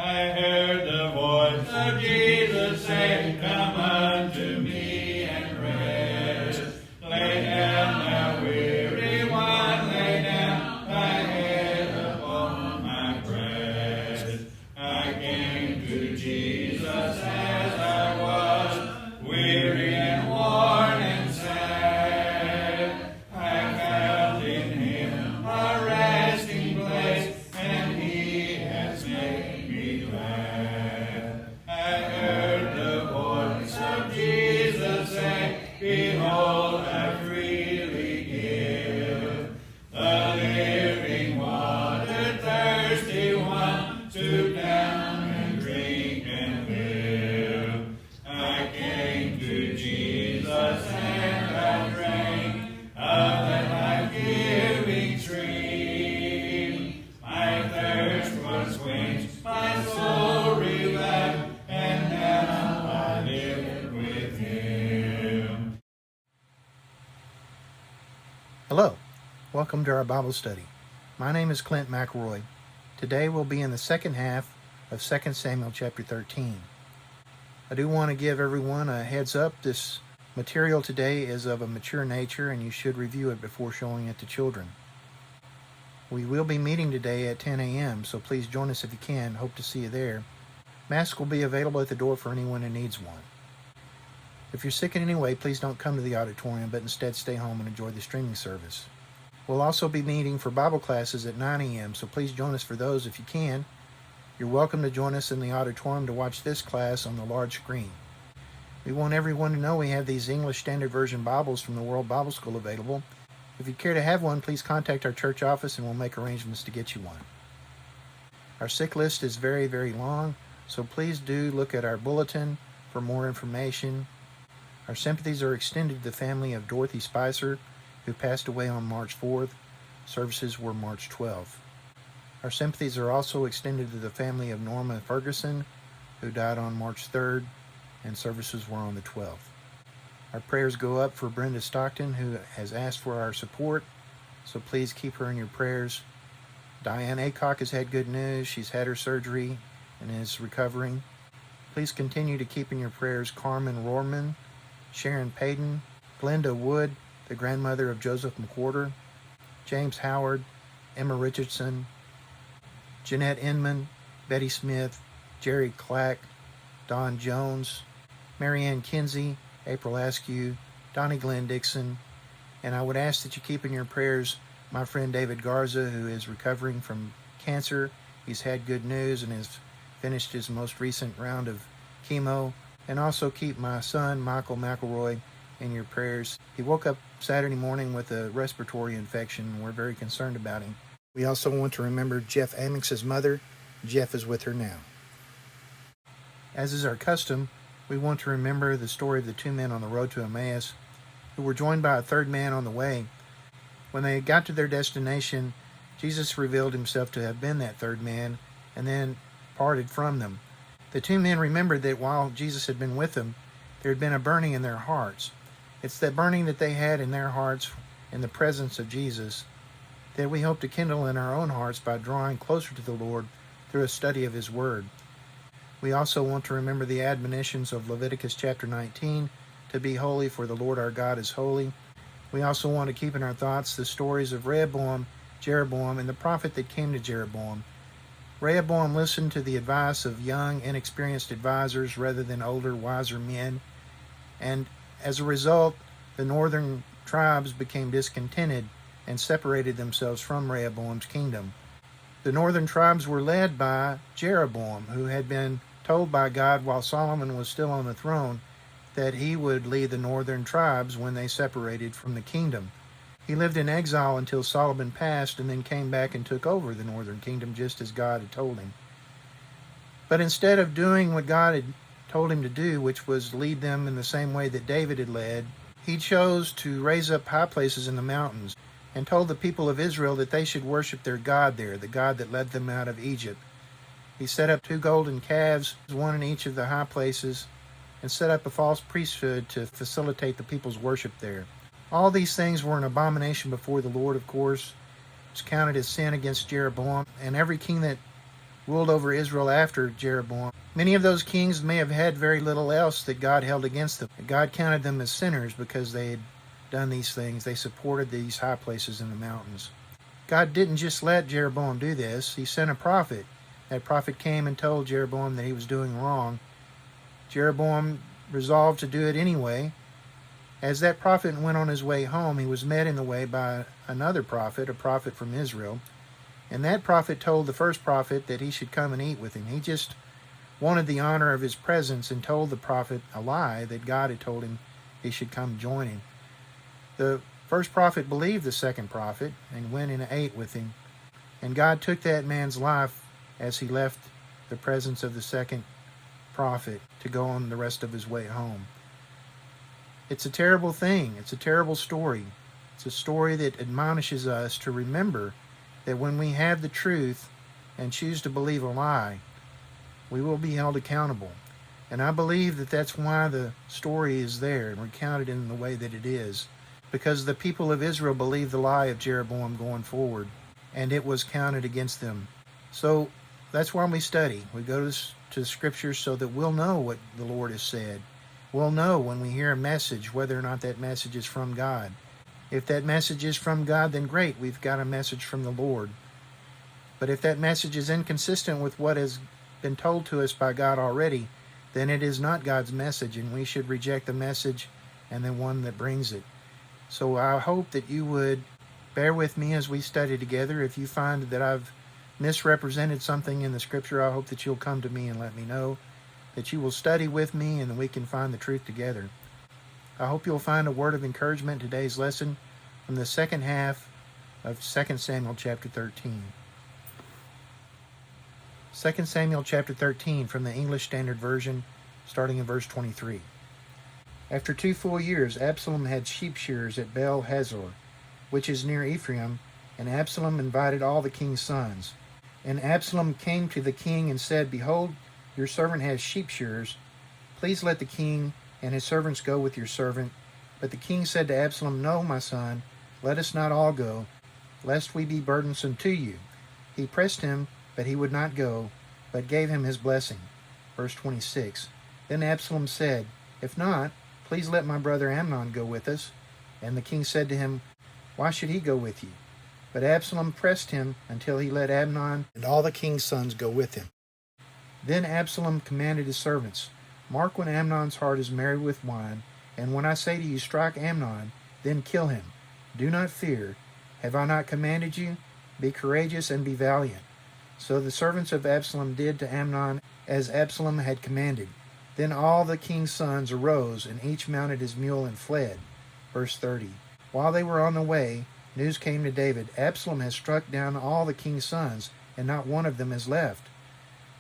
I heard the voice of Jesus say, "Come unto me and rest. Lay down thou weary one, lay down thy head upon my breast." I came to Jesus as I was, weary and worn and sad. I found in him a resting place, and he has made me glad. I heard the voice of Jesus say, "Behold, I freely give the living water, thirsty one, stoop down and drink and live." I came to Jesus and I drank of that life-giving stream. My thirst was quenched, my soul revived, and now I live with him. Hello, welcome to our Bible study. My name is Clint McElroy. Today we'll be in the second half of 2 Samuel chapter 13. I do want to give everyone a heads up. This material today is of a mature nature and you should review it before showing it to children. We will be meeting today at 10 a.m., so please join us if you can. Hope to see you there. Masks will be available at the door for anyone who needs one. If you're sick in any way, please don't come to the auditorium, but instead stay home and enjoy the streaming service. We'll also be meeting for Bible classes at 9 a.m., so please join us for those if you can. You're welcome to join us in the auditorium to watch this class on the large screen. We want everyone to know we have these English Standard Version Bibles from the World Bible School available. If you care to have one, please contact our church office and we'll make arrangements to get you one. Our sick list is very, very long, so please do look at our bulletin for more information. Our sympathies are extended to the family of Dorothy Spicer, who passed away on March 4th. Services were March 12th. Our sympathies are also extended to the family of Norma Ferguson, who died on March 3rd, and services were on the 12th. Our prayers go up for Brenda Stockton, who has asked for our support, so please keep her in your prayers. Diane Aycock has had good news. She's had her surgery and is recovering. Please continue to keep in your prayers Carmen Rohrman, Sharon Payton, Glenda Wood, the grandmother of Joseph McWhorter, James Howard, Emma Richardson, Jeanette Inman, Betty Smith, Jerry Clack, Don Jones, Marianne Kinsey, April Askew, Donnie Glenn Dixon, and I would ask that you keep in your prayers my friend David Garza, who is recovering from cancer. He's had good news and has finished his most recent round of chemo. And also keep my son, Michael McElroy, in your prayers. He woke up Saturday morning with a respiratory infection, and we're very concerned about him. We also want to remember Jeff Amix's mother. Jeff is with her now. As is our custom, we want to remember the story of the two men on the road to Emmaus who were joined by a third man on the way. When they got to their destination, Jesus revealed himself to have been that third man and then parted from them. The two men remembered that while Jesus had been with them, there had been a burning in their hearts. It's that burning that they had in their hearts in the presence of Jesus that we hope to kindle in our own hearts by drawing closer to the Lord through a study of His Word. We also want to remember the admonitions of Leviticus chapter 19, to be holy, for the Lord our God is holy. We also want to keep in our thoughts the stories of Rehoboam, Jeroboam, and the prophet that came to Jeroboam. Rehoboam listened to the advice of young, inexperienced advisors rather than older, wiser men, and as a result, the northern tribes became discontented and separated themselves from Rehoboam's kingdom. The northern tribes were led by Jeroboam, who had been told by God while Solomon was still on the throne that he would lead the northern tribes when they separated from the kingdom. He lived in exile until Solomon passed and then came back and took over the northern kingdom just as God had told him. But instead of doing what God had told him to do, which was lead them in the same way that David had led, he chose to raise up high places in the mountains and told the people of Israel that they should worship their God there, the God that led them out of Egypt. He set up 2 golden calves, one in each of the high places, and set up a false priesthood to facilitate the people's worship there. All these things were an abomination before the Lord, of course. It was counted as sin against Jeroboam, and every king that ruled over Israel after Jeroboam. Many of those kings may have had very little else that God held against them. God counted them as sinners because they had done these things. They supported these high places in the mountains. God didn't just let Jeroboam do this. He sent a prophet. That prophet came and told Jeroboam that he was doing wrong. Jeroboam resolved to do it anyway. As that prophet went on his way home, he was met in the way by another prophet, a prophet from Israel. And that prophet told the first prophet that he should come and eat with him. He just wanted the honor of his presence and told the prophet a lie, that God had told him he should come join him. The first prophet believed the second prophet and went and ate with him. And God took that man's life as he left the presence of the second prophet to go on the rest of his way home. It's a terrible thing. It's a terrible story. It's a story that admonishes us to remember that when we have the truth and choose to believe a lie, we will be held accountable. And I believe that that's why the story is there and recounted in the way that it is, because the people of Israel believed the lie of Jeroboam going forward, and it was counted against them. So that's why we study. We go to Scripture so that we'll know what the Lord has said. We'll know when we hear a message whether or not that message is from God. If that message is from God, then great, we've got a message from the Lord. But if that message is inconsistent with what has been told to us by God already, then it is not God's message, and we should reject the message and the one that brings it. So I hope that you would bear with me as we study together. If you find that I've misrepresented something in the Scripture, I hope that you'll come to me and let me know, that you will study with me and that we can find the truth together. I hope you'll find a word of encouragement in today's lesson from the second half of 2 Samuel chapter 13. 2 Samuel chapter 13 from the English Standard Version, starting in verse 23. After 2 full years, Absalom had sheep shearers at Baal Hazor, which is near Ephraim, and Absalom invited all the king's sons. And Absalom came to the king and said, Behold, your servant has sheep shearers. Please let the king and his servants go with your servant. But the king said to Absalom, No, my son, let us not all go, lest we be burdensome to you. He pressed him, but he would not go, but gave him his blessing. Verse 26. Then Absalom said, If not, please let my brother Amnon go with us. And the king said to him, Why should he go with you? But Absalom pressed him until he let Amnon and all the king's sons go with him. Then Absalom commanded his servants, Mark when Amnon's heart is merry with wine, and when I say to you, Strike Amnon, then kill him. Do not fear. Have I not commanded you? Be courageous and be valiant. So the servants of Absalom did to Amnon as Absalom had commanded. Then all the king's sons arose, and each mounted his mule and fled. Verse 30. While they were on the way, news came to David, Absalom has struck down all the king's sons, and not one of them is left.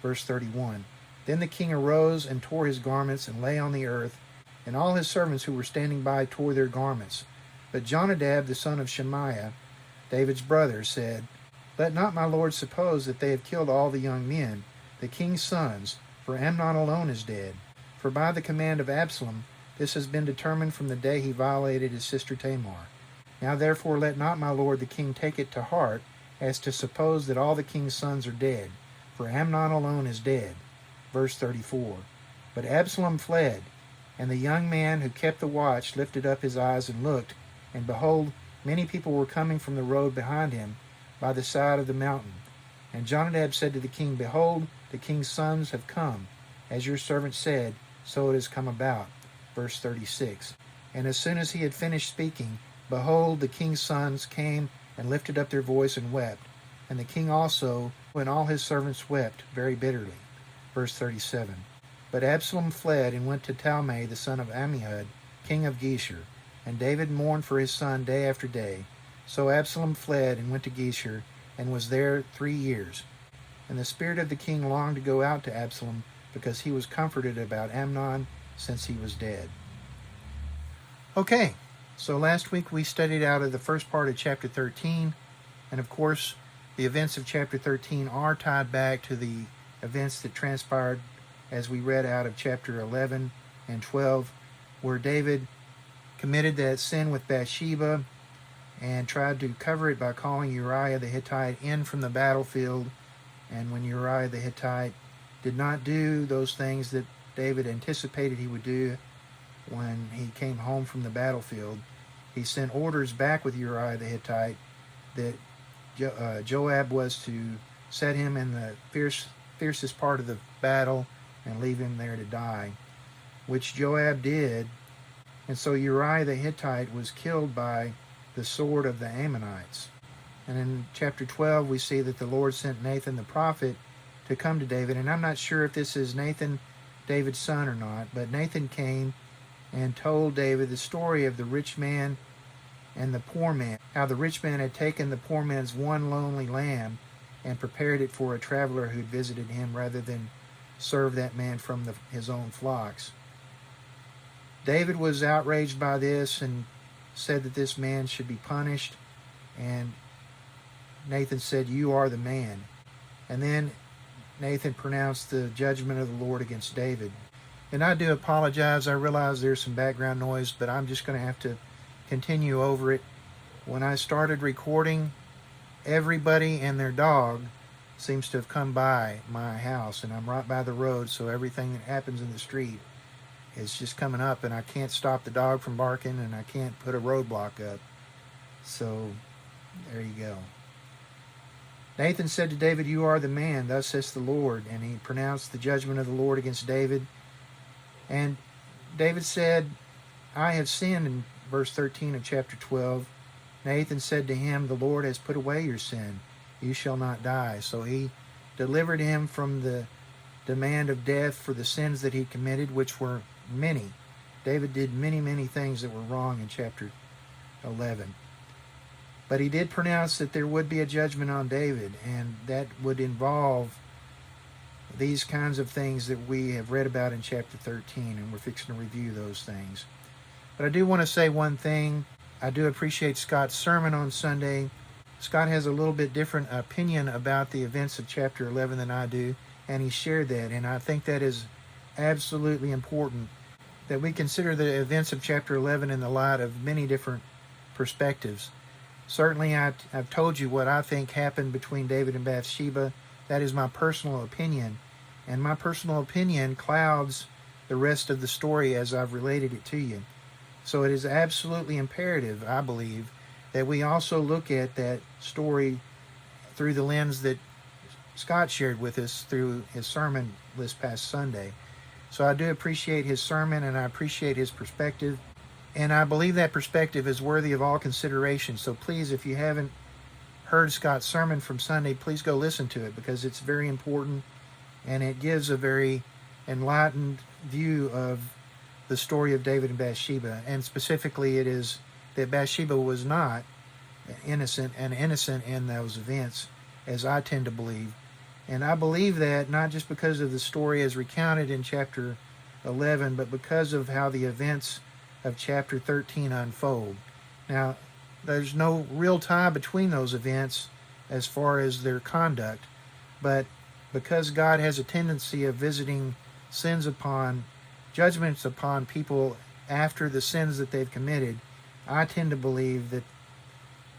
Verse 31. Then the king arose and tore his garments and lay on the earth, and all his servants who were standing by tore their garments. But Jonadab, the son of Shemaiah, David's brother, said, Let not my lord suppose that they have killed all the young men, the king's sons, for Amnon alone is dead. For by the command of Absalom, this has been determined from the day he violated his sister Tamar. Now therefore let not my lord the king take it to heart, as to suppose that all the king's sons are dead, for Amnon alone is dead. Verse 34. But Absalom fled, and the young man who kept the watch lifted up his eyes and looked, and behold, many people were coming from the road behind him, by the side of the mountain. And Jonadab said to the king, Behold, the king's sons have come. As your servant said, so it has come about. Verse 36. And as soon as he had finished speaking, behold, the king's sons came and lifted up their voice and wept. And the king also, and all his servants wept very bitterly. Verse 37. But Absalom fled and went to Talmai the son of Ammihud, king of Geshur. And David mourned for his son day after day. So Absalom fled and went to Geshur, and was there 3 years. And the spirit of the king longed to go out to Absalom, because he was comforted about Amnon, since he was dead. Okay, so last week we studied out of the first part of chapter 13, and of course the events of chapter 13 are tied back to the events that transpired as we read out of chapter 11 and 12, where David committed that sin with Bathsheba and tried to cover it by calling Uriah the Hittite in from the battlefield And when Uriah the Hittite did not do those things that David anticipated he would do when he came home from the battlefield, he sent orders back with Uriah the Hittite that Joab was to set him in the fiercest part of the battle and leave him there to die, which Joab did. And so Uriah the Hittite was killed by the sword of the Ammonites. And in chapter 12, we see that the Lord sent Nathan the prophet to come to David. And I'm not sure if this is Nathan, David's son, or not, but Nathan came and told David the story of the rich man and the poor man, how the rich man had taken the poor man's one lonely lamb and prepared it for a traveler who had visited him rather than serve that man from his own flocks. David was outraged by this and said that this man should be punished, and Nathan said, "You are the man." And then Nathan pronounced the judgment of the Lord against David. And I do apologize. I realize there's some background noise, but I'm just going to have to continue over it. When I started recording, everybody and their dog seems to have come by my house, and I'm right by the road, so everything that happens in the street is just coming up, and I can't stop the dog from barking, and I can't put a roadblock up. So there you go. Nathan said to David, "You are the man, thus says the Lord." And he pronounced the judgment of the Lord against David. And David said, "I have sinned," in verse 13 of chapter 12. Nathan said to him, "The Lord has put away your sin. You shall not die." So he delivered him from the demand of death for the sins that he committed, which were many. David did many, many things that were wrong in chapter 11. But he did pronounce that there would be a judgment on David, and that would involve these kinds of things that we have read about in chapter 13, and we're fixing to review those things. But I do want to say one thing. I do appreciate Scott's sermon on Sunday. Scott has a little bit different opinion about the events of chapter 11 than I do, and he shared that, and I think that is absolutely important, that we consider the events of chapter 11 in the light of many different perspectives. Certainly, I've told you what I think happened between David and Bathsheba. That is my personal opinion, and my personal opinion clouds the rest of the story as I've related it to you. So it is absolutely imperative, I believe, that we also look at that story through the lens that Scott shared with us through his sermon this past Sunday. So I do appreciate his sermon, and I appreciate his perspective. And I believe that perspective is worthy of all consideration. So please, if you haven't heard Scott's sermon from Sunday, please go listen to it, because it's very important, and it gives a very enlightened view of the story of David and Bathsheba. And specifically, it is that Bathsheba was not innocent in those events, as I tend to believe. And I believe that not just because of the story as recounted in chapter 11, but because of how the events of chapter 13 unfold. Now, there's no real tie between those events as far as their conduct, but because God has a tendency of visiting judgments upon people after the sins that they've committed, I tend to believe that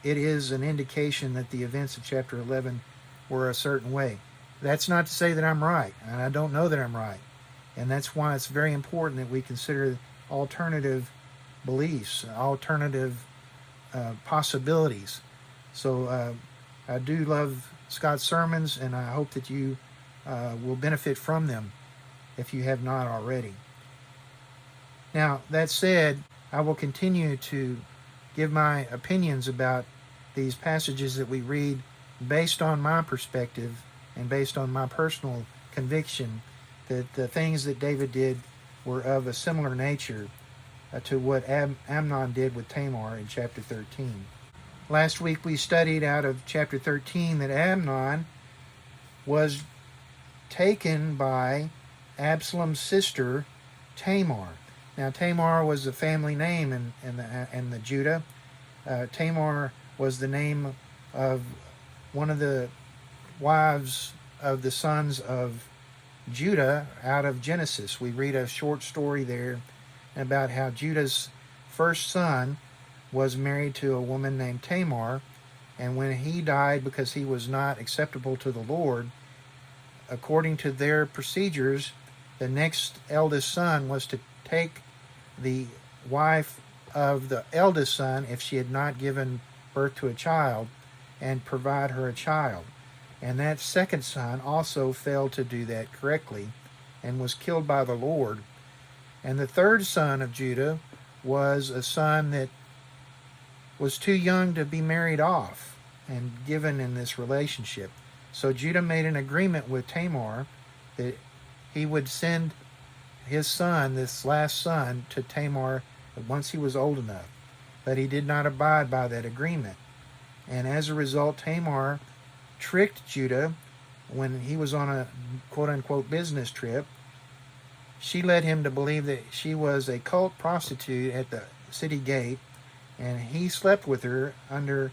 it is an indication that the events of chapter 11 were a certain way. That's not to say that I'm right, and I don't know that I'm right. And that's why it's very important that we consider alternative beliefs, alternative possibilities. So I do love Scott's sermons, and I hope that you will benefit from them if you have not already. Now, that said, I will continue to give my opinions about these passages that we read based on my perspective and based on my personal conviction that the things that David did were of a similar nature to what Amnon did with Tamar in chapter 13. Last week we studied out of chapter 13 that Amnon was taken by Absalom's sister Tamar. Now, Tamar was the family name in the Judah. Tamar was the name of one of the wives of the sons of Judah out of Genesis. We read a short story there about how Judah's first son was married to a woman named Tamar, and when he died because he was not acceptable to the Lord, according to their procedures, the next eldest son was to take the wife of the eldest son, if she had not given birth to a child, and provide her a child. And that second son also failed to do that correctly and was killed by the Lord. And the third son of Judah was a son that was too young to be married off and given in this relationship. So Judah made an agreement with Tamar that he would send his son, this last son, to Tamar once he was old enough. But he did not abide by that agreement. And as a result, Tamar tricked Judah when he was on a quote-unquote business trip. She led him to believe that she was a cult prostitute at the city gate, and he slept with her under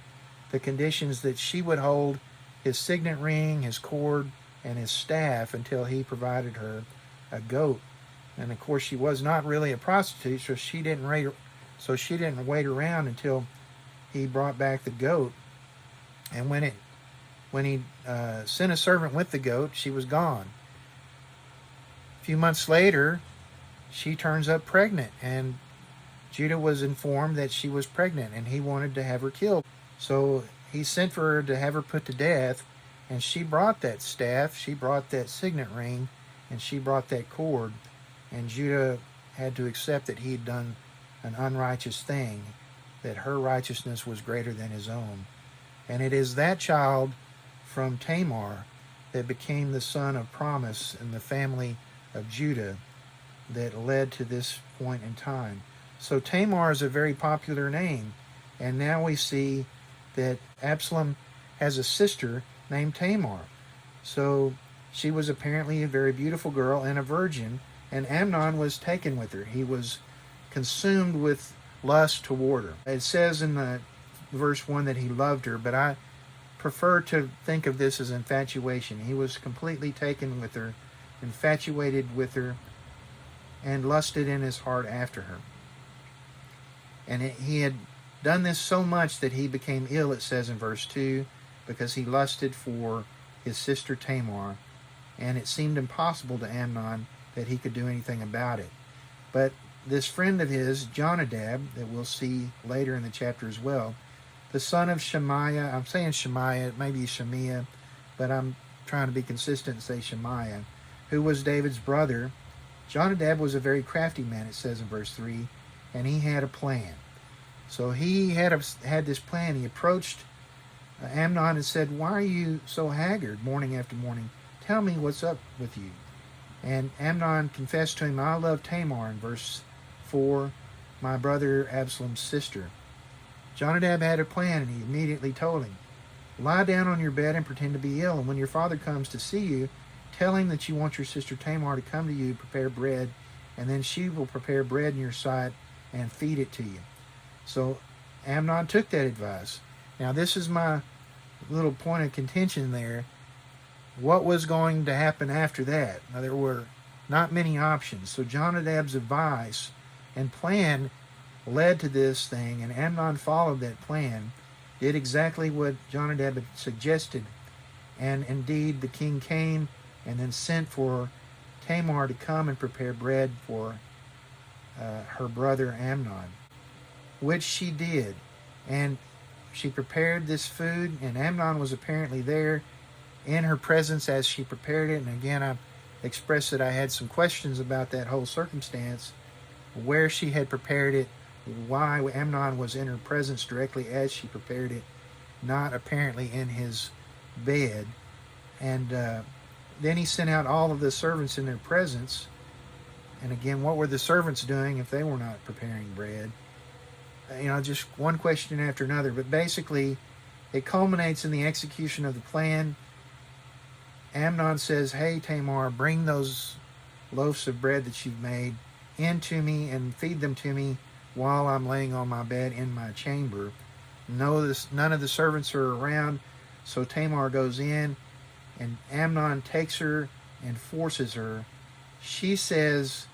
the conditions that she would hold his signet ring, his cord, and his staff until he provided her a goat. And of course, she was not really a prostitute, so she didn't wait around until he brought back the goat. And when he sent a servant with the goat, she was gone. A few months later, she turns up pregnant, and Judah was informed that she was pregnant, and he wanted to have her killed. So he sent for her to have her put to death, and she brought that staff, she brought that signet ring, and she brought that cord, and Judah had to accept that he had done an unrighteous thing, that her righteousness was greater than his own. And it is that child from Tamar that became the son of promise in the family of Judah that led to this point in time. So Tamar is a very popular name, and now we see that Absalom has a sister named Tamar. So she was apparently a very beautiful girl and a virgin, and Amnon was taken with her. He was consumed with lust toward her. It says in the verse 1 that he loved her, but I prefer to think of this as infatuation. He was completely taken with her, infatuated with her, and lusted in his heart after her. And he had done this so much that he became ill, it says in verse 2, because he lusted for his sister Tamar, and it seemed impossible to Amnon that he could do anything about it. But this friend of his, Jonadab, that we'll see later in the chapter as well, the son of Shemaiah, I'm saying Shemaiah, it may be Shemiah, but I'm trying to be consistent and say Shemaiah, who was David's brother. Jonadab was a very crafty man, it says in verse 3, and he had a plan. So he had this plan. He approached Amnon and said, "Why are you so haggard morning after morning? Tell me what's up with you." And Amnon confessed to him, "I love Tamar," in verse 4, my brother Absalom's sister. Jonadab had a plan, and he immediately told him, "Lie down on your bed and pretend to be ill, and when your father comes to see you, tell him that you want your sister Tamar to come to you, prepare bread, and then she will prepare bread in your sight and feed it to you." So Amnon took that advice. Now this is my little point of contention there. What was going to happen after that? Now there were not many options. So Jonadab's advice and plan led to this thing, and Amnon followed that plan, did exactly what Jonadab had suggested. And indeed the king came and then sent for Tamar to come and prepare bread for her brother Amnon, which she did. And she prepared this food, and Amnon was apparently there in her presence as she prepared it. And again, I expressed that I had some questions about that whole circumstance, where she had prepared it, why Amnon was in her presence directly as she prepared it, not apparently in his bed. And then he sent out all of the servants in their presence. And again, what were the servants doing if they were not preparing bread? Just one question after another. But basically, it culminates in the execution of the plan. Amnon says, "Hey, Tamar, bring those loaves of bread that you've made in to me and feed them to me while I'm laying on my bed in my chamber." None of the servants are around, so Tamar goes in, and Amnon takes her and forces her. She says,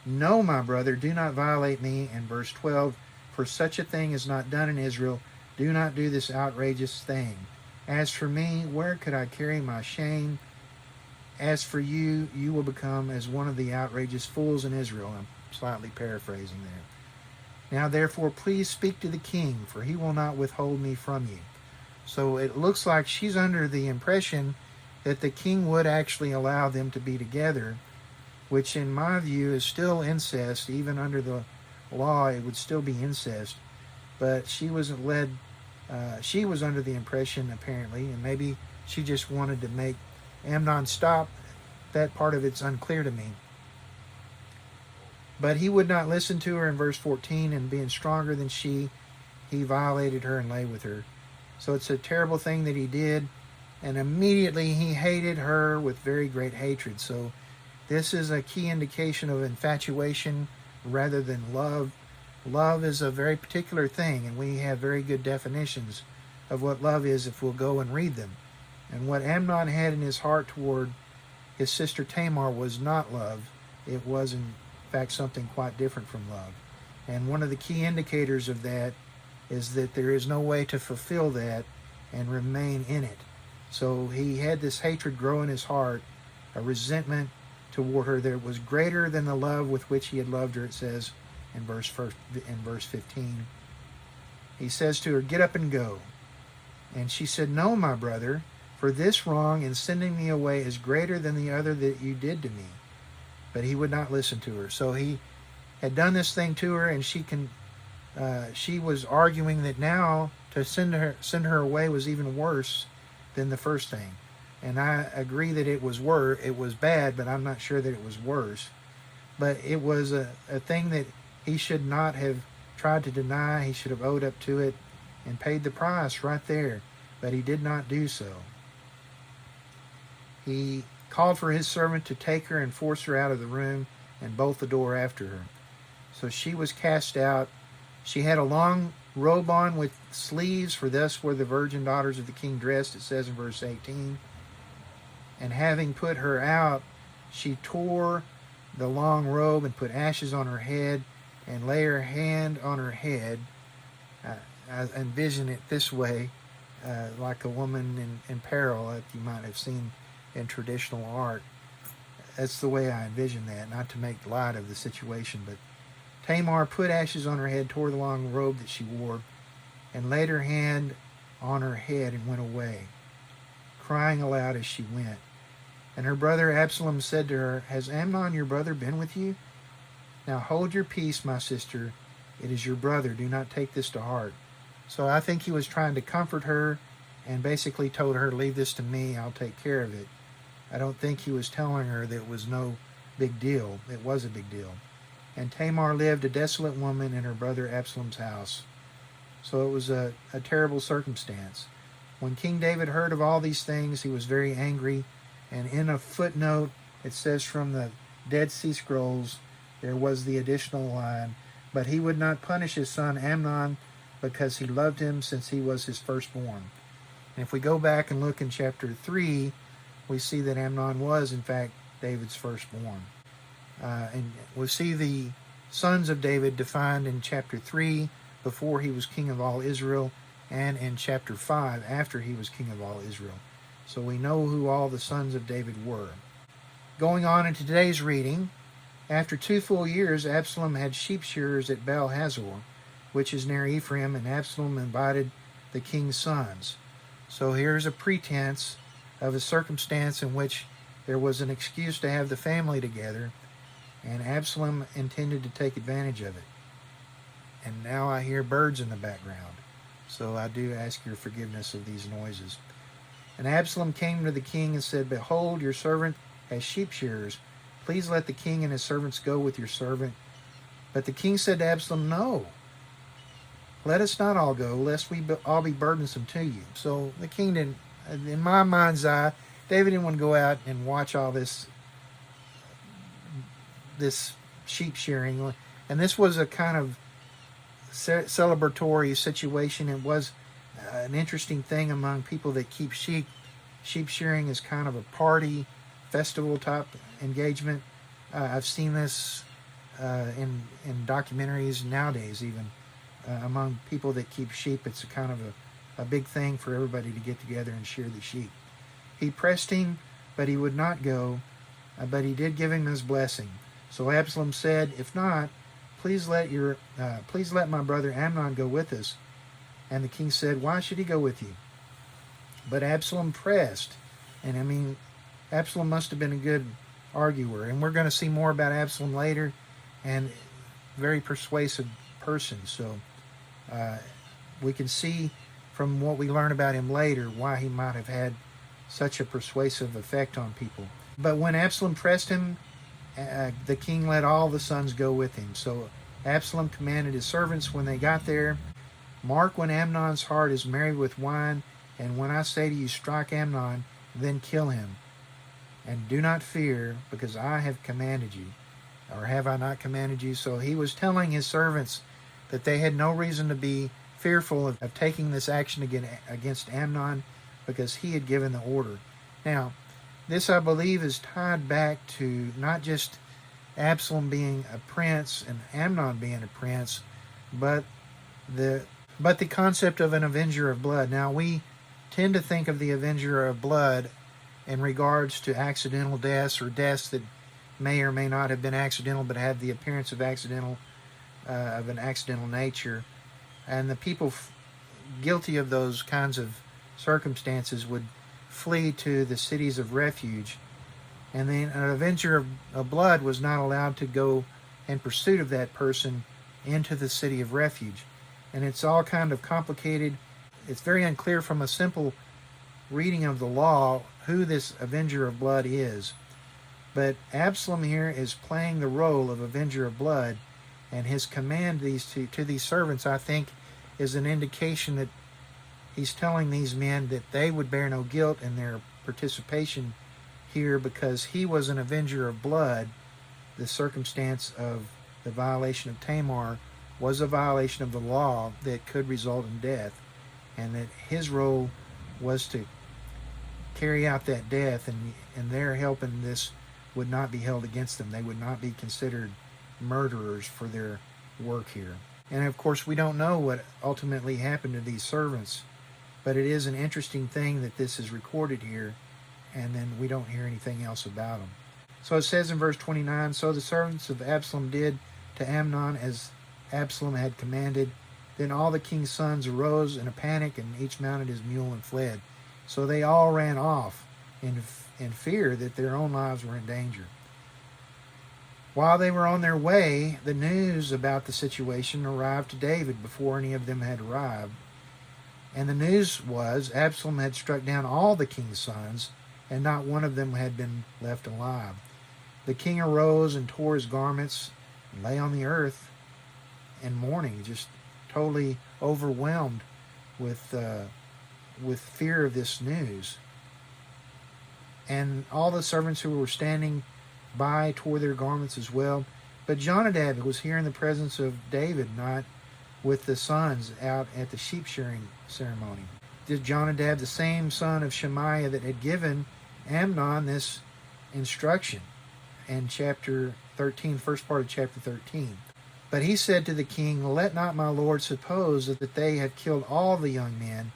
"No, my brother, do not violate me," in verse 12, "for such a thing is not done in Israel. Do not do this outrageous thing. As for me, where could I carry my shame? as for you, you will become as one of the outrageous fools in Israel. I'm slightly paraphrasing there. Now, therefore, please speak to the king, for he will not withhold me from you. So it looks like she's under the impression that the king would actually allow them to be together, which in my view is still incest. Even under the law, it would still be incest. But she wasn't led, she was under the impression, apparently, and maybe she just wanted to make Amnon stop. That part of it's unclear to me. But he would not listen to her in verse 14, and being stronger than she, he violated her and lay with her. So it's a terrible thing that he did, and immediately he hated her with very great hatred. So this is a key indication of infatuation rather than love. Love is a very particular thing, and we have very good definitions of what love is if we'll go and read them. And what Amnon had in his heart toward his sister Tamar was not love. It was, in fact, something quite different from love. And one of the key indicators of that is that there is no way to fulfill that and remain in it. So he had this hatred grow in his heart, a resentment toward her that was greater than the love with which he had loved her, it says in verse 15. He says to her, "Get up and go." And she said, "No, my brother, for this wrong in sending me away is greater than the other that you did to me." But he would not listen to her. So he had done this thing to her, and she was arguing that now to send her away was even worse than the first thing. And I agree that it was bad, but I'm not sure that it was worse. But it was a thing that he should not have tried to deny. He should have owed up to it and paid the price right there. But he did not do so. He called for his servant to take her and force her out of the room and bolt the door after her. So she was cast out. She had a long robe on with sleeves, for thus were the virgin daughters of the king dressed, it says in verse 18. And having put her out, she tore the long robe and put ashes on her head and lay her hand on her head. I envision it this way, like a woman in peril that you might have seen in traditional art. That's the way I envision that, not to make light of the situation. But Tamar put ashes on her head, tore the long robe that she wore, and laid her hand on her head and went away, crying aloud as she went. And her brother Absalom said to her, "Has Amnon your brother been with you? Now hold your peace, my sister. It is your brother. Do not take this to heart." So I think he was trying to comfort her and basically told her, "Leave this to me. I'll take care of it." I don't think he was telling her that it was no big deal. It was a big deal. And Tamar lived a desolate woman in her brother Absalom's house. So it was a terrible circumstance. When King David heard of all these things, he was very angry. And in a footnote, it says from the Dead Sea Scrolls, there was the additional line, "But he would not punish his son Amnon because he loved him since he was his firstborn." And if we go back and look in chapter 3, we see that Amnon was, in fact, David's firstborn. And we see the sons of David defined in chapter 3 before he was king of all Israel, and in chapter 5 after he was king of all Israel. So we know who all the sons of David were. Going on in today's reading, after 2 full years, Absalom had sheep shearers at Baal Hazor, which is near Ephraim, and Absalom invited the king's sons. So here's a pretense of a circumstance in which there was an excuse to have the family together, and Absalom intended to take advantage of it. And now I hear birds in the background, so I do ask your forgiveness of these noises. And Absalom came to the king and said, "Behold, your servant has sheep shearers. Please let the king and his servants go with your servant." But the king said to Absalom, "No, let us not all go, lest we all be burdensome to you." So the king didn't, in my mind's eye, David didn't want to go out and watch all this sheep shearing. And this was a kind of celebratory situation. It was an interesting thing among people that keep sheep. Sheep shearing is kind of a party, festival type engagement. I've seen this in documentaries nowadays, even among people that keep sheep. It's a kind of a big thing for everybody to get together and shear the sheep. He pressed him but he would not go, but he did give him his blessing. So Absalom said, "If not, please let my brother Amnon go with us." And the king said, "Why should he go with you?" But Absalom pressed, and Absalom must have been a good arguer, and we're going to see more about Absalom later, and very persuasive person. So we can see from what we learn about him later why he might have had such a persuasive effect on people. But when Absalom pressed him, the king let all the sons go with him. So Absalom commanded his servants when they got there, "Mark when Amnon's heart is merry with wine, and when I say to you, strike Amnon, then kill him. And do not fear, because I have commanded you." Or have I not commanded you? So he was telling his servants that they had no reason to be fearful of taking this action against Amnon, because he had given the order. Now, this, I believe, is tied back to not just Absalom being a prince and Amnon being a prince, but the concept of an avenger of blood. Now, we tend to think of the avenger of blood in regards to accidental deaths, or deaths that may or may not have been accidental but had the appearance of an accidental nature. And the people guilty of those kinds of circumstances would flee to the cities of refuge. And then an avenger of blood was not allowed to go in pursuit of that person into the city of refuge. And it's all kind of complicated. It's very unclear from a simple reading of the law who this avenger of blood is. But Absalom here is playing the role of avenger of blood, and his command to these servants, I think, is an indication that he's telling these men that they would bear no guilt in their participation here, because he was an avenger of blood. The circumstance of the violation of Tamar was a violation of the law that could result in death, and that his role was to carry out that death, and their help in this would not be held against them. They would not be considered murderers for their work here. And of course, we don't know what ultimately happened to these servants, but it is an interesting thing that this is recorded here, and then we don't hear anything else about them. So it says in verse 29, "So the servants of Absalom did to Amnon as Absalom had commanded. Then all the king's sons arose in a panic, and each mounted his mule and fled. So they all ran off in fear that their own lives were in danger. While they were on their way, the news about the situation arrived to David before any of them had arrived. And the news was Absalom had struck down all the king's sons, and not one of them had been left alive. The king arose and tore his garments and lay on the earth in mourning, just totally overwhelmed with fear of this news. And all the servants who were standing by tore their garments as well. But Jonadab was here in the presence of David, not with the sons out at the sheep shearing ceremony. Did Jonadab, the same son of Shemaiah that had given Amnon this instruction in chapter 13, first part of chapter 13. But he said to the king, "Let not my lord suppose that they have killed all the young men,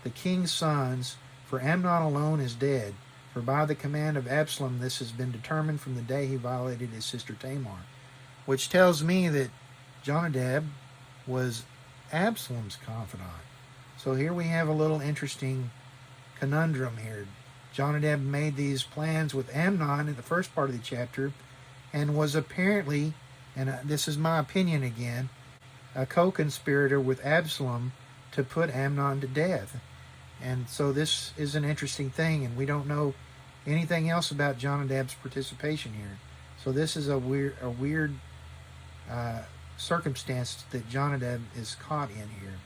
the king's sons, for Amnon alone is dead. For by the command of Absalom this has been determined from the day he violated his sister Tamar." Which tells me that Jonadab was Absalom's confidant. So here we have a little interesting conundrum here. Jonadab made these plans with Amnon in the first part of the chapter, and was apparently, and this is my opinion again, a co-conspirator with Absalom to put Amnon to death. And so this is an interesting thing, and we don't know anything else about Jonadab's participation here. So this is a weird circumstance that Jonadab is caught in here.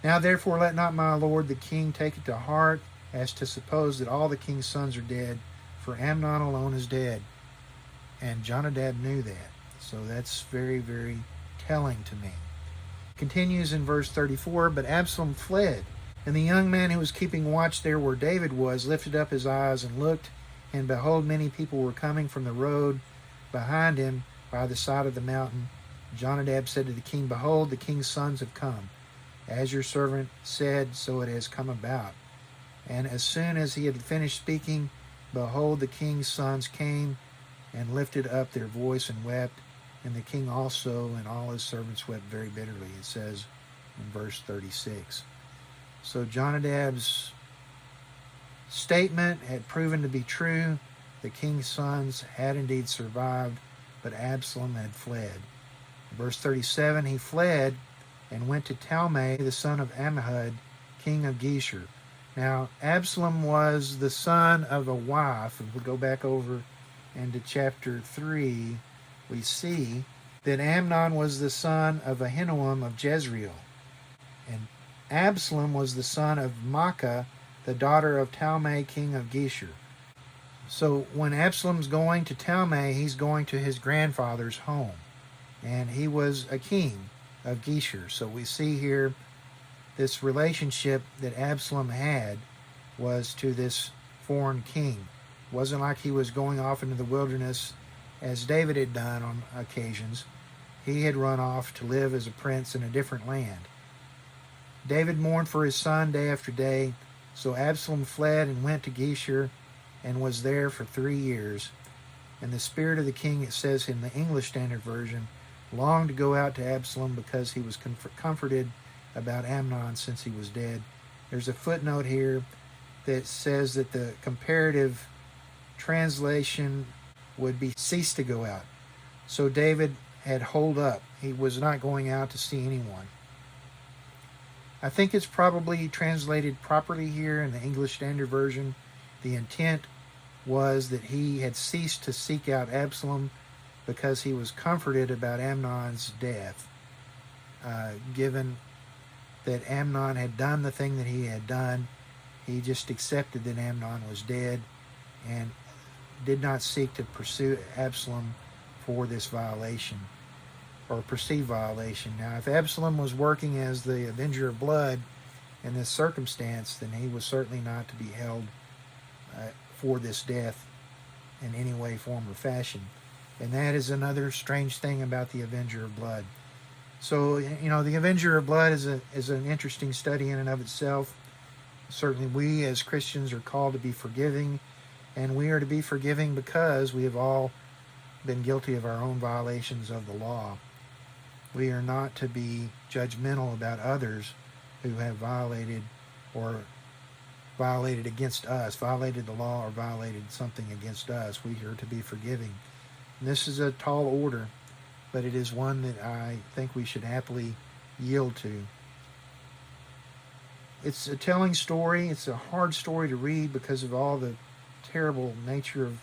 "Now therefore let not my lord the king take it to heart as to suppose that all the king's sons are dead, for Amnon alone is dead." And Jonadab knew that. So that's very, very telling to me. Continues in verse 34, "But Absalom fled, and the young man who was keeping watch there where David was lifted up his eyes and looked, and behold, many people were coming from the road behind him by the side of the mountain. Jonadab said to the king, 'Behold, the king's sons have come. As your servant said, so it has come about.' And as soon as he had finished speaking, behold, the king's sons came and lifted up their voice and wept, and the king also and all his servants wept very bitterly, it says in verse 36. So Jonadab's statement had proven to be true. The king's sons had indeed survived, but Absalom had fled. Verse 37, he fled and went to Talmai, the son of Ammihud, king of Geshur. Now, Absalom was the son of a wife. If we go back over into chapter 3, we see that Amnon was the son of Ahinoam of Jezreel. And Absalom was the son of Maacah, the daughter of Talmai, king of Geshur. So when Absalom's going to Talmai, he's going to his grandfather's home. And he was a king of Geshur. So we see here this relationship that Absalom had was to this foreign king. It wasn't like he was going off into the wilderness as David had done on occasions. He had run off to live as a prince in a different land. David mourned for his son day after day, so Absalom fled and went to Geshur and was there for 3 years. And the spirit of the king, it says in the English Standard Version, longed to go out to Absalom because he was comforted about Amnon since he was dead. There's a footnote here that says that the comparative translation would be cease to go out. So David had holed up. He was not going out to see anyone. I think it's probably translated properly here in the English Standard Version. The intent was that he had ceased to seek out Absalom because he was comforted about Amnon's death, given that Amnon had done the thing that he had done. He just accepted that Amnon was dead and did not seek to pursue Absalom for this violation or perceived violation. Now, if Absalom was working as the avenger of blood in this circumstance, then he was certainly not to be held for this death in any way, form, or fashion. And that is another strange thing about the avenger of blood. So, the avenger of blood is an interesting study in and of itself. Certainly we as Christians are called to be forgiving, and we are to be forgiving because we have all been guilty of our own violations of the law. We are not to be judgmental about others who have violated against us, violated the law or violated something against us. We are to be forgiving. And this is a tall order, but it is one that I think we should happily yield to. It's a telling story. It's a hard story to read because of all the terrible nature of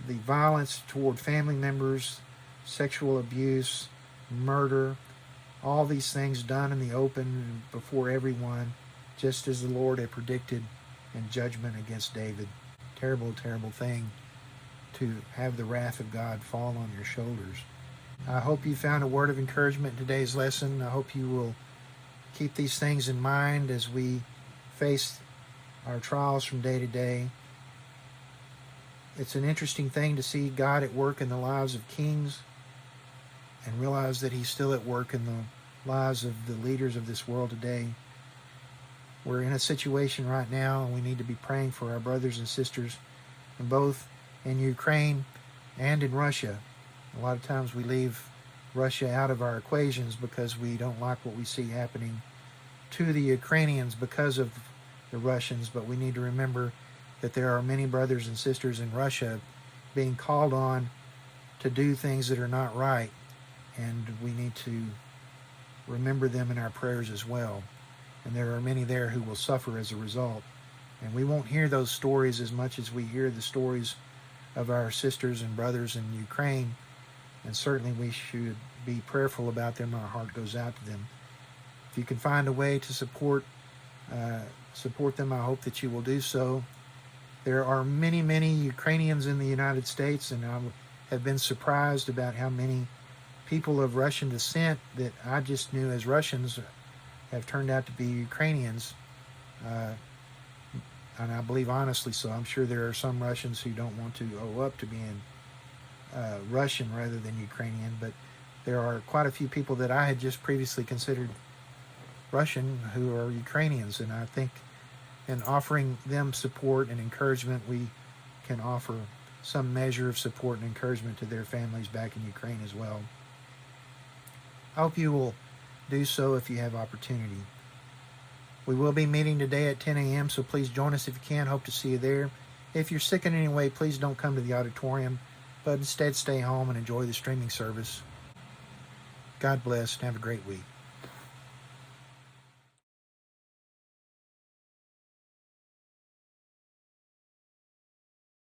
the violence toward family members, sexual abuse, murder, all these things done in the open before everyone, just as the Lord had predicted in judgment against David. Terrible, terrible thing to have the wrath of God fall on your shoulders. I hope you found a word of encouragement in today's lesson. I hope you will keep these things in mind as we face our trials from day to day. It's an interesting thing to see God at work in the lives of kings and realize that He's still at work in the lives of the leaders of this world today. We're in a situation right now, and we need to be praying for our brothers and sisters in both in Ukraine and in Russia. A lot of times we leave Russia out of our equations because we don't like what we see happening to the Ukrainians because of the Russians, but we need to remember that there are many brothers and sisters in Russia being called on to do things that are not right, and we need to remember them in our prayers as well. And there are many there who will suffer as a result. And we won't hear those stories as much as we hear the stories of our sisters and brothers in Ukraine, and certainly we should be prayerful about them. Our heart goes out to them. If you can find a way to support them, I hope that you will do so. There are many, many Ukrainians in the United States, and I have been surprised about how many people of Russian descent that I just knew as Russians have turned out to be Ukrainians, and I believe honestly so. I'm sure there are some Russians who don't want to owe up to being Russian rather than Ukrainian, but there are quite a few people that I had just previously considered Russian who are Ukrainians, and I think and offering them support and encouragement, we can offer some measure of support and encouragement to their families back in Ukraine as well. I hope you will do so if you have opportunity. We will be meeting today at 10 a.m., so please join us if you can. Hope to see you there. If you're sick in any way, please don't come to the auditorium, but instead stay home and enjoy the streaming service. God bless and have a great week.